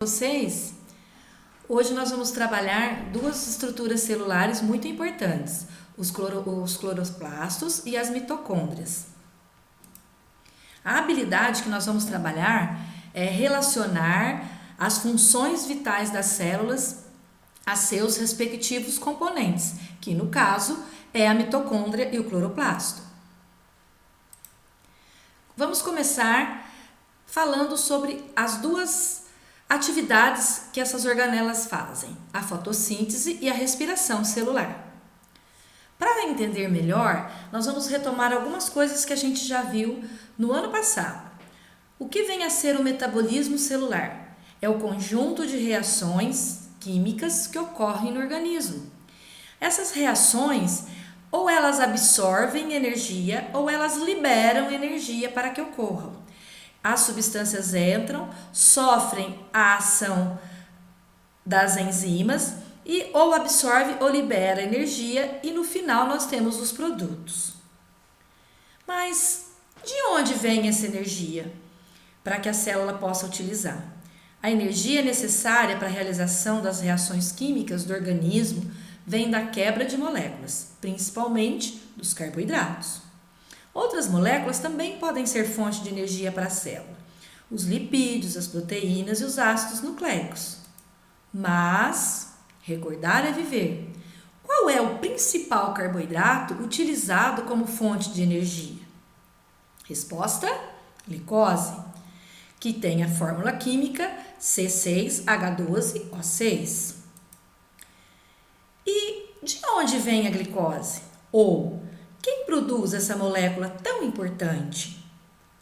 Vocês, hoje nós vamos trabalhar duas estruturas celulares muito importantes, os cloroplastos e as mitocôndrias. A habilidade que nós vamos trabalhar é relacionar as funções vitais das células a seus respectivos componentes, que no caso é a mitocôndria e o cloroplasto. Vamos começar falando sobre as duas atividades que essas organelas fazem, a fotossíntese e a respiração celular. Para entender melhor, nós vamos retomar algumas coisas que a gente já viu no ano passado. O que vem a ser o metabolismo celular? É o conjunto de reações químicas que ocorrem no organismo. Essas reações, ou elas absorvem energia, ou elas liberam energia para que ocorram. As substâncias entram, sofrem a ação das enzimas e ou absorve ou libera energia e no final nós temos os produtos. Mas de onde vem essa energia para que a célula possa utilizar? A energia necessária para a realização das reações químicas do organismo vem da quebra de moléculas, principalmente dos carboidratos. Outras moléculas também podem ser fonte de energia para a célula, os lipídios, as proteínas e os ácidos nucleicos. Mas, recordar é viver. Qual é o principal carboidrato utilizado como fonte de energia? Resposta: glicose, que tem a fórmula química C6H12O6. E de onde vem a glicose? Ou quem produz essa molécula tão importante?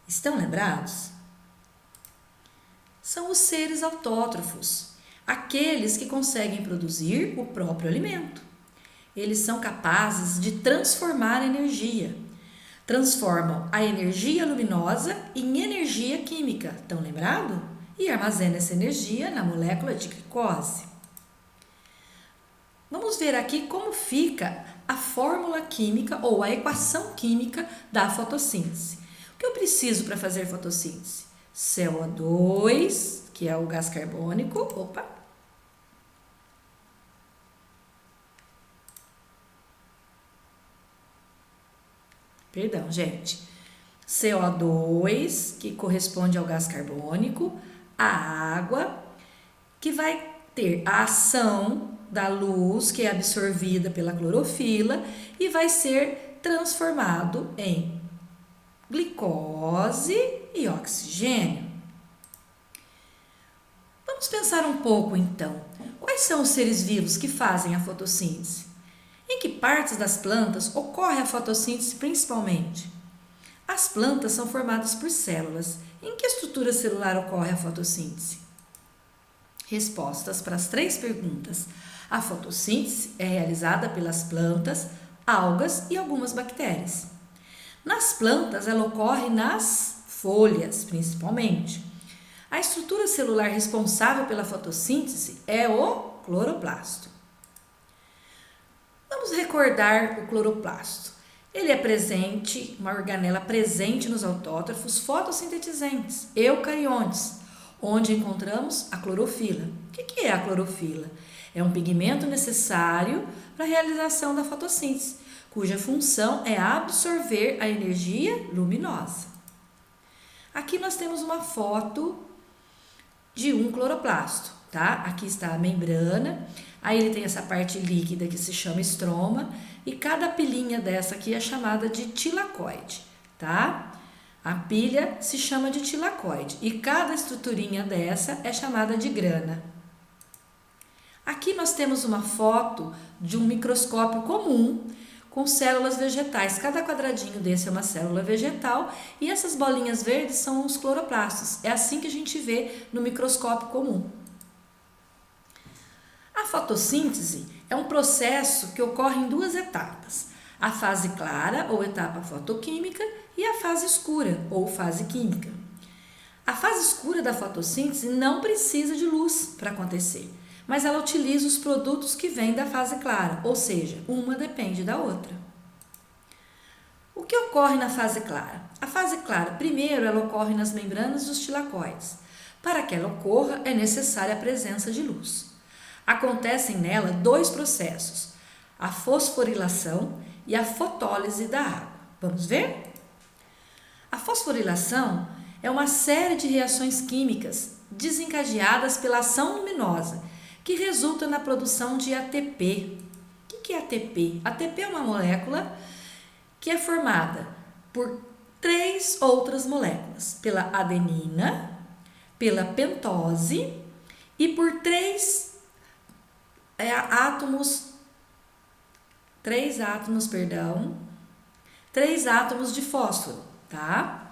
Estão lembrados? São os seres autótrofos, aqueles que conseguem produzir o próprio alimento. Eles são capazes de transformar energia. Transformam a energia luminosa em energia química, estão lembrados? E armazenam essa energia na molécula de glicose. Vamos ver aqui como fica a fórmula química ou a equação química da fotossíntese. O que eu preciso para fazer fotossíntese? CO2, que é o gás carbônico. Perdão, gente. CO2, que corresponde ao gás carbônico, a água, que vai ter a ação da luz que é absorvida pela clorofila e vai ser transformado em glicose e oxigênio. Vamos pensar um pouco então. Quais são os seres vivos que fazem a fotossíntese? Em que partes das plantas ocorre a fotossíntese principalmente? As plantas são formadas por células. Em que estrutura celular ocorre a fotossíntese? Respostas para as três perguntas. A fotossíntese é realizada pelas plantas, algas e algumas bactérias. Nas plantas, ela ocorre nas folhas, principalmente. A estrutura celular responsável pela fotossíntese é o cloroplasto. Vamos recordar o cloroplasto. Ele é presente, uma organela presente nos autótrofos fotossintetizantes, eucariontes, onde encontramos a clorofila. O que é a clorofila? É um pigmento necessário para a realização da fotossíntese, cuja função é absorver a energia luminosa. Aqui nós temos uma foto de um cloroplasto, tá? Aqui está a membrana, aí ele tem essa parte líquida que se chama estroma e cada pilinha dessa aqui é chamada de tilacoide, tá? A pilha se chama de tilacoide e cada estruturinha dessa é chamada de grana. Aqui nós temos uma foto de um microscópio comum com células vegetais. Cada quadradinho desse é uma célula vegetal e essas bolinhas verdes são os cloroplastos. É assim que a gente vê no microscópio comum. A fotossíntese é um processo que ocorre em duas etapas. A fase clara, ou etapa fotoquímica, e a fase escura, ou fase química. A fase escura da fotossíntese não precisa de luz para acontecer, mas ela utiliza os produtos que vêm da fase clara, ou seja, uma depende da outra. O que ocorre na fase clara? A fase clara, primeiro, ela ocorre nas membranas dos tilacoides. Para que ela ocorra, é necessária a presença de luz. Acontecem nela dois processos, a fosforilação e a fotólise da água. Vamos ver? A fosforilação é uma série de reações químicas desencadeadas pela ação luminosa, que resulta na produção de ATP. O que é ATP? ATP é uma molécula que é formada por 3 outras moléculas, pela adenina, pela pentose e por 3 átomos de fósforo, tá?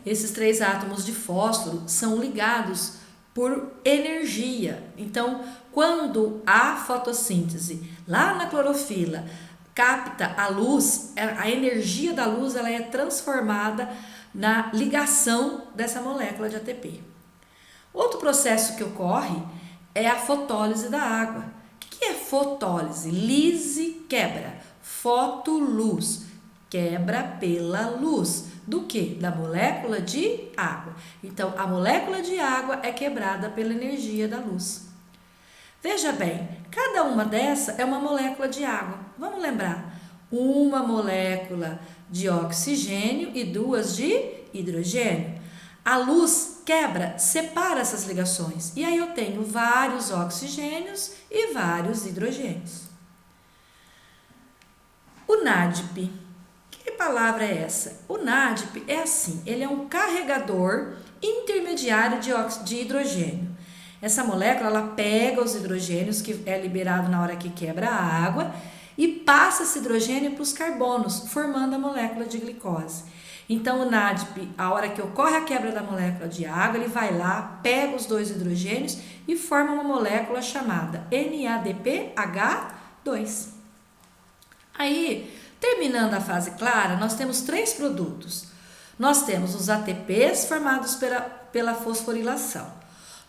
Esses 3 átomos de fósforo são ligados por energia. Então, quando a fotossíntese, lá na clorofila, capta a luz, a energia da luz ela é transformada na ligação dessa molécula de ATP. Outro processo que ocorre é a fotólise da água. O que é fotólise? Lise, quebra. Fotoluz, quebra pela luz. Do que? Da molécula de água. Então, a molécula de água é quebrada pela energia da luz. Veja bem, cada uma dessa é uma molécula de água. Vamos lembrar, uma molécula de oxigênio e 2 de hidrogênio. A luz quebra, separa essas ligações. E aí eu tenho vários oxigênios e vários hidrogênios. O NADP. Que palavra é essa? O NADP é assim, ele é um carregador intermediário de hidrogênio. Essa molécula, ela pega os hidrogênios que é liberado na hora que quebra a água e passa esse hidrogênio para os carbonos, formando a molécula de glicose. Então, o NADP, a hora que ocorre a quebra da molécula de água, ele vai lá, pega os 2 hidrogênios e forma uma molécula chamada NADPH2. Aí, terminando a fase clara, nós temos 3 produtos. Nós temos os ATPs formados pela fosforilação.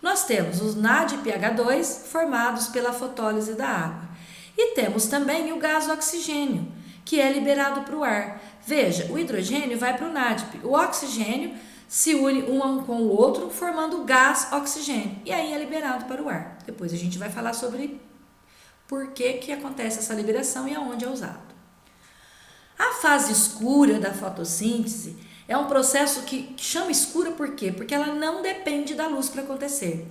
Nós temos os NADPH2 formados pela fotólise da água. E temos também o gás oxigênio, que é liberado para o ar. Veja, o hidrogênio vai para o NADP, o oxigênio se une um com o outro, formando o gás oxigênio. E aí é liberado para o ar. Depois a gente vai falar sobre por que acontece essa liberação e aonde é usado. A fase escura da fotossíntese é um processo que chama escura por quê? Porque ela não depende da luz para acontecer.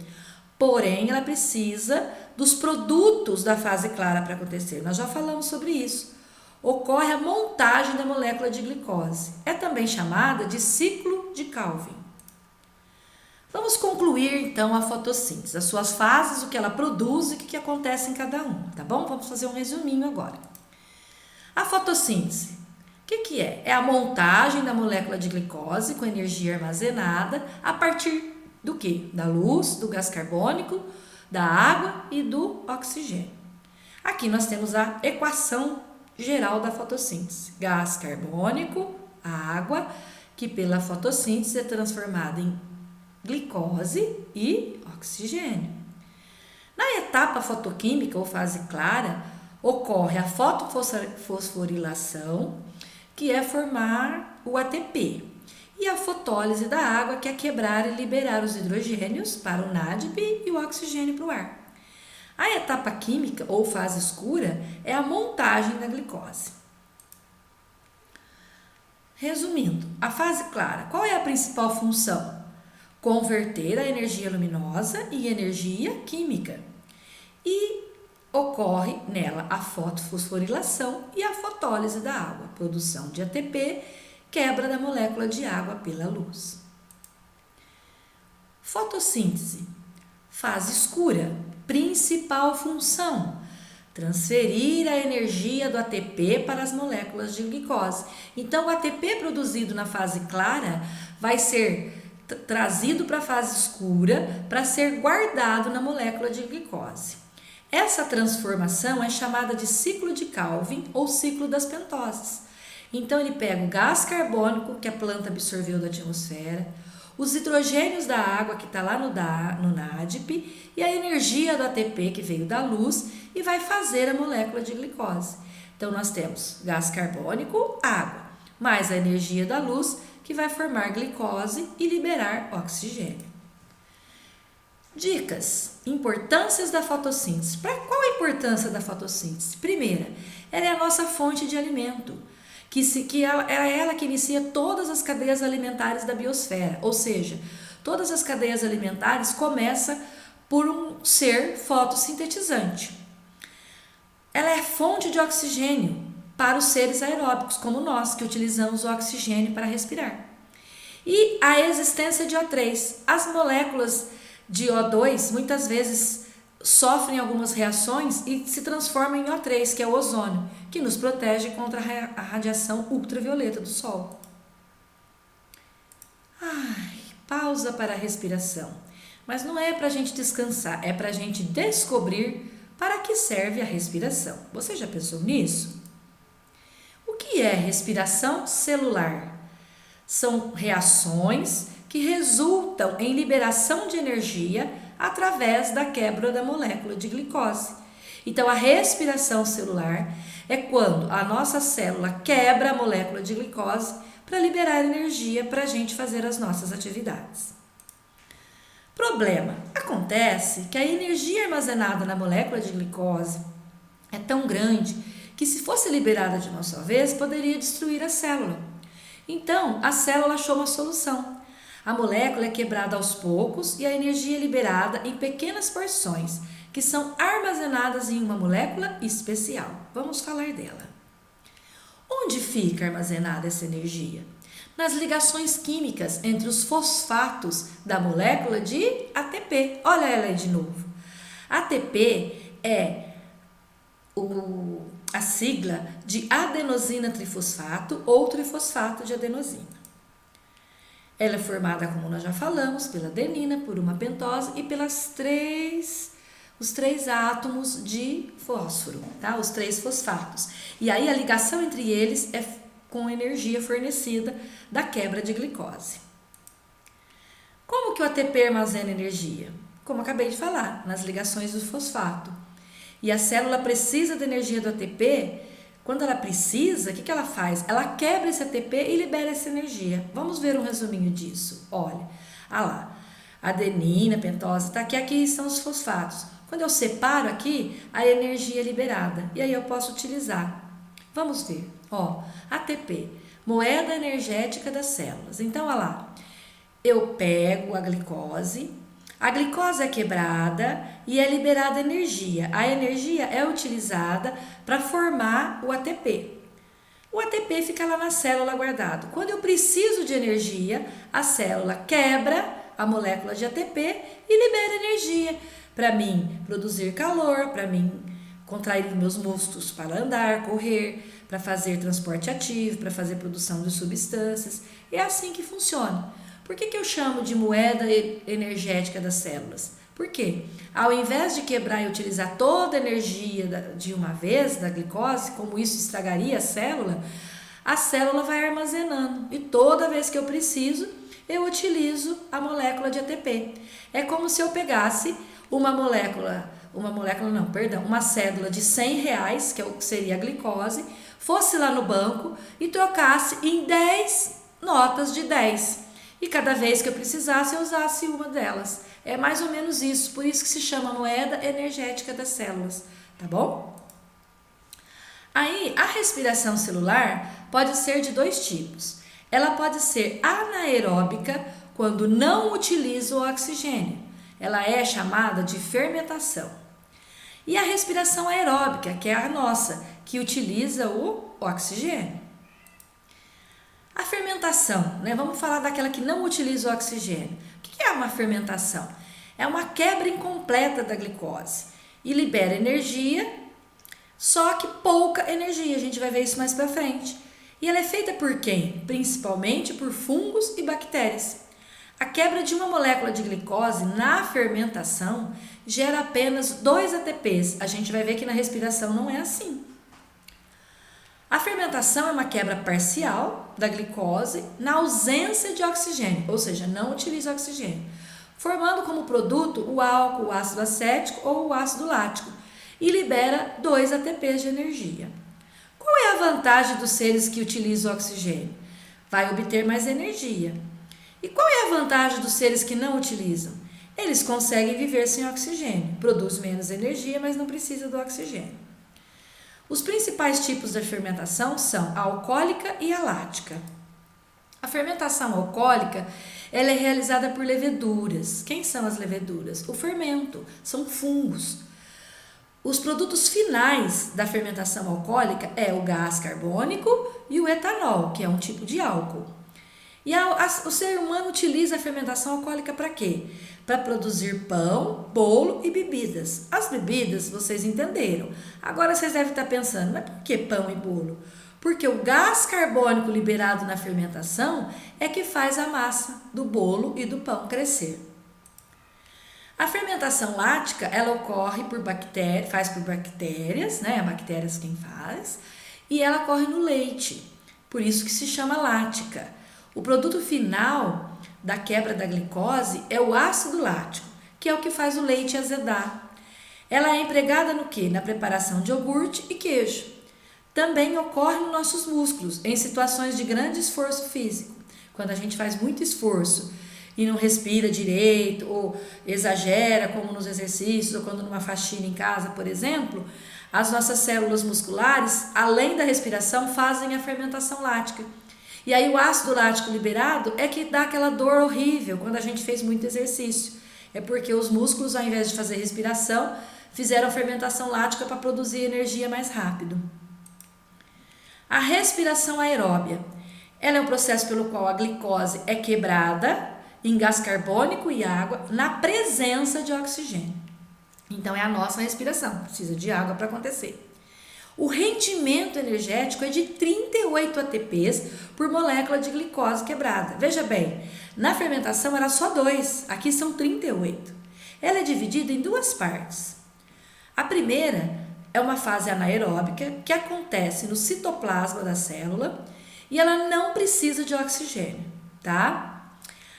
Porém, ela precisa dos produtos da fase clara para acontecer. Nós já falamos sobre isso. Ocorre a montagem da molécula de glicose. É também chamada de ciclo de Calvin. Vamos concluir então a fotossíntese, as suas fases, o que ela produz e o que acontece em cada um, tá bom? Vamos fazer um resuminho agora. A fotossíntese, o que é? É a montagem da molécula de glicose com energia armazenada a partir do que? Da luz, do gás carbônico, da água e do oxigênio. Aqui nós temos a equação geral da fotossíntese. Gás carbônico, água, que pela fotossíntese é transformada em glicose e oxigênio. Na etapa fotoquímica ou fase clara, ocorre a fotofosforilação, que é formar o ATP, e a fotólise da água, que é quebrar e liberar os hidrogênios para o NADP e o oxigênio para o ar. A etapa química ou fase escura é a montagem da glicose. Resumindo, a fase clara, qual é a principal função? Converter a energia luminosa em energia química. E ocorre nela a fotofosforilação e a fotólise da água, produção de ATP, quebra da molécula de água pela luz. Fotossíntese, fase escura, principal função: transferir a energia do ATP para as moléculas de glicose. Então, o ATP produzido na fase clara vai ser trazido para a fase escura para ser guardado na molécula de glicose. Essa transformação é chamada de ciclo de Calvin ou ciclo das pentoses. Então, ele pega o gás carbônico que a planta absorveu da atmosfera, os hidrogênios da água que está lá no NADP e a energia do ATP que veio da luz e vai fazer a molécula de glicose. Então, nós temos gás carbônico, água, mais a energia da luz que vai formar glicose e liberar oxigênio. Dicas, importâncias da fotossíntese. Qual a importância da fotossíntese? Primeira, ela é a nossa fonte de alimento, é ela que inicia todas as cadeias alimentares da biosfera, ou seja, todas as cadeias alimentares começam por um ser fotossintetizante. Ela é fonte de oxigênio para os seres aeróbicos, como nós, que utilizamos o oxigênio para respirar. E a existência de O3. As moléculas de O2 muitas vezes sofrem algumas reações e se transformam em O3, que é o ozônio, que nos protege contra a radiação ultravioleta do Sol. Pausa para a respiração. Mas não é para a gente descansar, é para a gente descobrir para que serve a respiração. Você já pensou nisso? O que é respiração celular? São reações que resultam em liberação de energia através da quebra da molécula de glicose. Então, a respiração celular é quando a nossa célula quebra a molécula de glicose para liberar energia para a gente fazer as nossas atividades. Problema: acontece que a energia armazenada na molécula de glicose é tão grande que, se fosse liberada de uma só vez, poderia destruir a célula. Então, a célula achou uma solução. A molécula é quebrada aos poucos e a energia é liberada em pequenas porções, que são armazenadas em uma molécula especial. Vamos falar dela. Onde fica armazenada essa energia? Nas ligações químicas entre os fosfatos da molécula de ATP. Olha ela aí de novo. ATP é a sigla de adenosina trifosfato ou trifosfato de adenosina. Ela é formada, como nós já falamos, pela adenina, por uma pentose e os três átomos de fósforo, tá? Os 3 fosfatos. E aí a ligação entre eles é com energia fornecida da quebra de glicose. Como que o ATP armazena energia? Como eu acabei de falar, nas ligações do fosfato. E a célula precisa da energia do ATP. Quando ela precisa, o que ela faz? Ela quebra esse ATP e libera essa energia. Vamos ver um resuminho disso. Olha, lá, adenina, pentose, tá aqui, aqui estão os fosfatos. Quando eu separo aqui, a energia é liberada e aí eu posso utilizar. Vamos ver. ATP, moeda energética das células. Então, olha lá, eu pego a glicose é quebrada e é liberada energia. A energia é utilizada para formar o ATP. O ATP fica lá na célula guardado. Quando eu preciso de energia, a célula quebra a molécula de ATP e libera energia para mim produzir calor, para mim contrair meus músculos para andar, correr, para fazer transporte ativo, para fazer produção de substâncias. É assim que funciona. Por que eu chamo de moeda energética das células? Porque ao invés de quebrar e utilizar toda a energia de uma vez da glicose, como isso estragaria a célula vai armazenando. E toda vez que eu preciso, eu utilizo a molécula de ATP. É como se eu pegasse uma cédula de R$100, que seria a glicose, fosse lá no banco e trocasse em 10 notas de 10. E cada vez que eu precisasse, eu usasse uma delas. É mais ou menos isso, por isso que se chama moeda energética das células, tá bom? Aí, a respiração celular pode ser de 2 tipos. Ela pode ser anaeróbica, quando não utiliza o oxigênio. Ela é chamada de fermentação. E a respiração aeróbica, que é a nossa, que utiliza o oxigênio. A fermentação, vamos falar daquela que não utiliza o oxigênio. O que é uma fermentação? É uma quebra incompleta da glicose e libera energia, só que pouca energia. A gente vai ver isso mais para frente. E ela é feita por quem? Principalmente por fungos e bactérias. A quebra de uma molécula de glicose na fermentação gera apenas 2 ATPs. A gente vai ver que na respiração não é assim. A fermentação é uma quebra parcial da glicose na ausência de oxigênio, ou seja, não utiliza oxigênio, formando como produto o álcool, o ácido acético ou o ácido lático, e libera 2 ATPs de energia. Qual é a vantagem dos seres que utilizam o oxigênio? Vai obter mais energia. E qual é a vantagem dos seres que não utilizam? eles conseguem viver sem oxigênio. Produz menos energia, mas não precisa do oxigênio. Os principais tipos de fermentação são a alcoólica e a lática. A fermentação alcoólica, ela é realizada por leveduras. Quem são as leveduras? O fermento, são fungos. Os produtos finais da fermentação alcoólica é o gás carbônico e o etanol, que é um tipo de álcool. E o ser humano utiliza a fermentação alcoólica para quê? Para produzir pão, bolo e bebidas. As bebidas, vocês entenderam. Agora vocês devem estar pensando, mas por que pão e bolo? Porque o gás carbônico liberado na fermentação é que faz a massa do bolo e do pão crescer. A fermentação lática, ela ocorre por bactérias, né? Bactérias quem faz, e ela ocorre no leite, por isso que se chama lática. O produto final da quebra da glicose é o ácido lático, que é o que faz o leite azedar. Ela é empregada no quê? Na preparação de iogurte e queijo. Também ocorre nos nossos músculos, em situações de grande esforço físico. Quando a gente faz muito esforço e não respira direito, ou exagera, como nos exercícios, ou quando numa faxina em casa, por exemplo, as nossas células musculares, além da respiração, fazem a fermentação lática. E aí o ácido lático liberado é que dá aquela dor horrível quando a gente fez muito exercício. É porque os músculos, ao invés de fazer respiração, fizeram fermentação lática para produzir energia mais rápido. A respiração aeróbia, ela é um processo pelo qual a glicose é quebrada em gás carbônico e água na presença de oxigênio. Então é a nossa respiração, precisa de água para acontecer. O rendimento energético é de 38 ATPs por molécula de glicose quebrada. Veja bem, na fermentação era só 2, aqui são 38. Ela é dividida em duas partes. A primeira é uma fase anaeróbica que acontece no citoplasma da célula e ela não precisa de oxigênio, tá?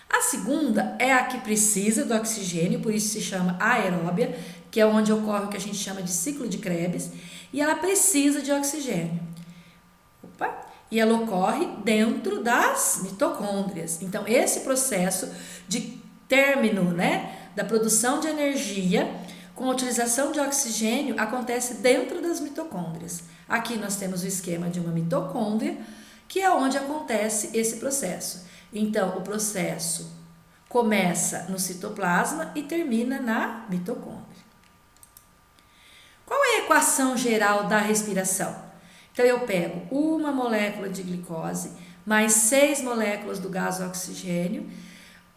A segunda é a que precisa do oxigênio, por isso se chama aeróbia, que é onde ocorre o que a gente chama de ciclo de Krebs, e ela precisa de oxigênio. E ela ocorre dentro das mitocôndrias. Então, esse processo de término, né, da produção de energia com a utilização de oxigênio acontece dentro das mitocôndrias. Aqui nós temos o esquema de uma mitocôndria, que é onde acontece esse processo. Então, o processo começa no citoplasma e termina na mitocôndria. Qual é a equação geral da respiração? Então, eu pego uma molécula de glicose mais 6 moléculas do gás oxigênio,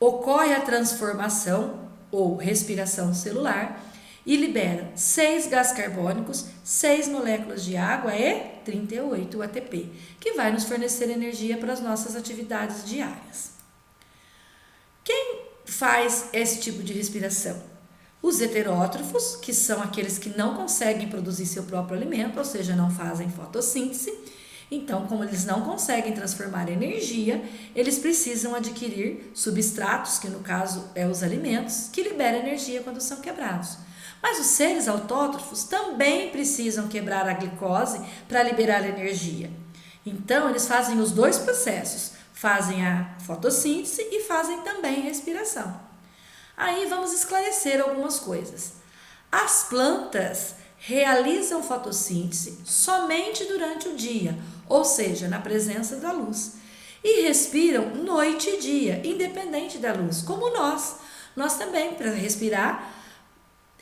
ocorre a transformação ou respiração celular e libera 6 gás carbônicos, 6 moléculas de água e 38 ATP, que vai nos fornecer energia para as nossas atividades diárias. Quem faz esse tipo de respiração? Os heterótrofos, que são aqueles que não conseguem produzir seu próprio alimento, ou seja, não fazem fotossíntese. Então, como eles não conseguem transformar energia, eles precisam adquirir substratos, que no caso é os alimentos, que liberam energia quando são quebrados. Mas os seres autótrofos também precisam quebrar a glicose para liberar energia. Então, eles fazem os dois processos, fazem a fotossíntese e fazem também respiração. Aí vamos esclarecer algumas coisas. As plantas realizam fotossíntese somente durante o dia, ou seja, na presença da luz, e respiram noite e dia, independente da luz, como nós. Nós também, para respirar,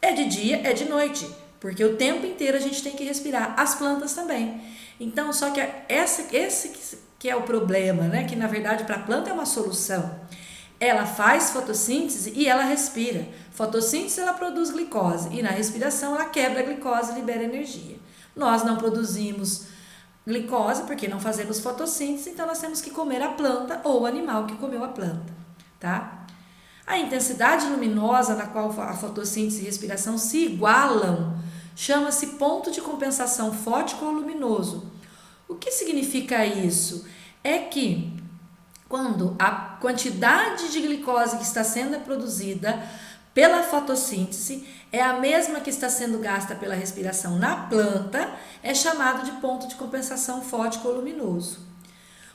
é de dia, é de noite, porque o tempo inteiro a gente tem que respirar. As plantas também. Então, só que esse que é o problema, né? Que na verdade para a planta é uma solução. Ela faz fotossíntese e ela respira. Fotossíntese ela produz glicose e na respiração ela quebra a glicose e libera energia. Nós não produzimos glicose porque não fazemos fotossíntese, então nós temos que comer a planta ou o animal que comeu a planta, tá? A intensidade luminosa na qual a fotossíntese e a respiração se igualam chama-se ponto de compensação fótico ou luminoso. O que significa isso? É que quando a quantidade de glicose que está sendo produzida pela fotossíntese é a mesma que está sendo gasta pela respiração na planta, é chamado de ponto de compensação fótico ou luminoso.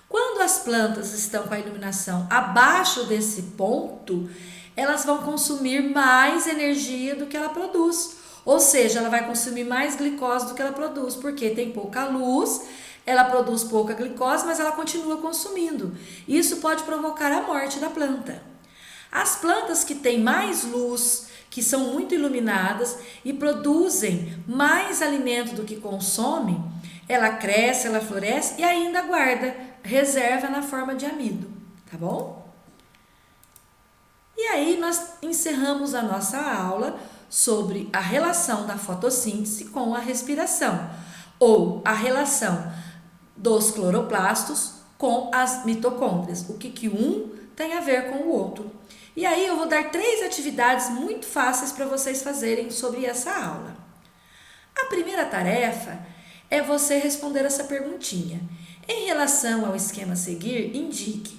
Quando as plantas estão com a iluminação abaixo desse ponto, elas vão consumir mais energia do que ela produz. Ou seja, ela vai consumir mais glicose do que ela produz, porque tem pouca luz, ela produz pouca glicose, mas ela continua consumindo. Isso pode provocar a morte da planta. As plantas que têm mais luz, que são muito iluminadas e produzem mais alimento do que consomem, ela cresce, ela floresce e ainda guarda reserva na forma de amido, tá bom? E aí nós encerramos a nossa aula sobre a relação da fotossíntese com a respiração, ou a relação dos cloroplastos com as mitocôndrias, o que um tem a ver com o outro. E aí eu vou dar 3 atividades muito fáceis para vocês fazerem sobre essa aula. A primeira tarefa é você responder essa perguntinha. Em relação ao esquema a seguir, indique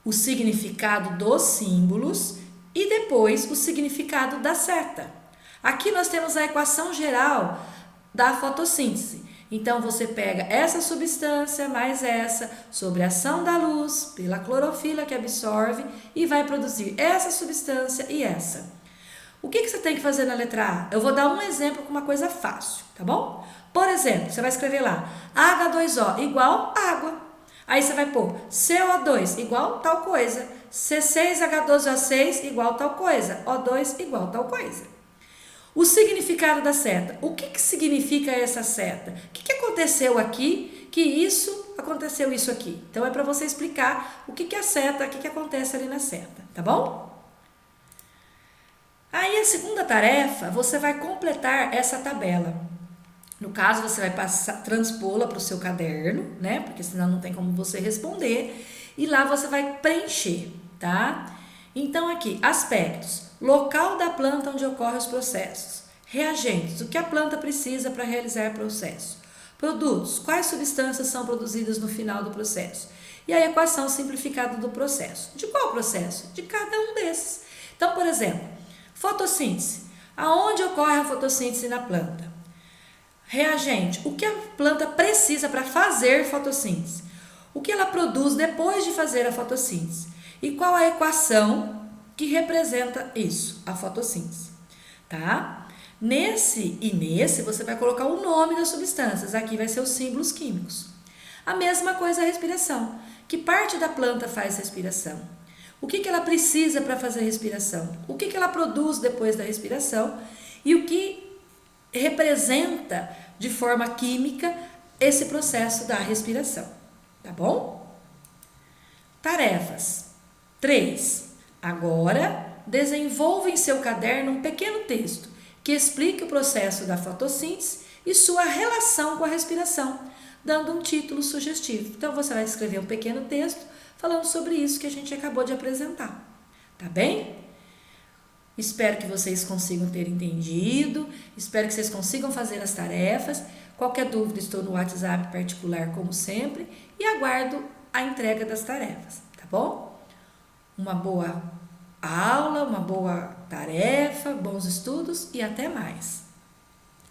o significado dos símbolos e depois o significado da seta. Aqui nós temos a equação geral da fotossíntese. Então, você pega essa substância mais essa sobre a ação da luz pela clorofila que absorve e vai produzir essa substância e essa. O que você tem que fazer na letra A? Eu vou dar um exemplo com uma coisa fácil, tá bom? Por exemplo, você vai escrever lá H2O igual água. Aí você vai pôr CO2 igual tal coisa, C6H12O6 igual tal coisa, O2 igual tal coisa. O significado da seta. O que significa essa seta? O que aconteceu aqui que isso aconteceu isso aqui? Então é para você explicar o que é a seta, o que acontece ali na seta, tá bom? Aí a segunda tarefa, você vai completar essa tabela. No caso, você vai transpô-la para o seu caderno, né? Porque senão não tem como você responder. E lá você vai preencher, tá? Então aqui, aspectos. Local da planta onde ocorrem os processos. Reagentes, o que a planta precisa para realizar o processo. Produtos, quais substâncias são produzidas no final do processo. E a equação simplificada do processo. De qual processo? De cada um desses. Então, por exemplo, fotossíntese. Aonde ocorre a fotossíntese na planta? Reagente, o que a planta precisa para fazer fotossíntese? O que ela produz depois de fazer a fotossíntese? E qual a equação que representa isso, a fotossíntese, tá? Nesse você vai colocar o nome das substâncias, aqui vai ser os símbolos químicos. A mesma coisa a respiração. Que parte da planta faz respiração? O que ela precisa para fazer respiração? O que ela produz depois da respiração? E o que representa de forma química esse processo da respiração, tá bom? Tarefas. 3. Agora, desenvolva em seu caderno um pequeno texto que explique o processo da fotossíntese e sua relação com a respiração, dando um título sugestivo. Então, você vai escrever um pequeno texto falando sobre isso que a gente acabou de apresentar, tá bem? Espero que vocês consigam ter entendido, espero que vocês consigam fazer as tarefas. Qualquer dúvida, estou no WhatsApp particular, como sempre, e aguardo a entrega das tarefas, tá bom? Uma boa aula, uma boa tarefa, bons estudos e até mais!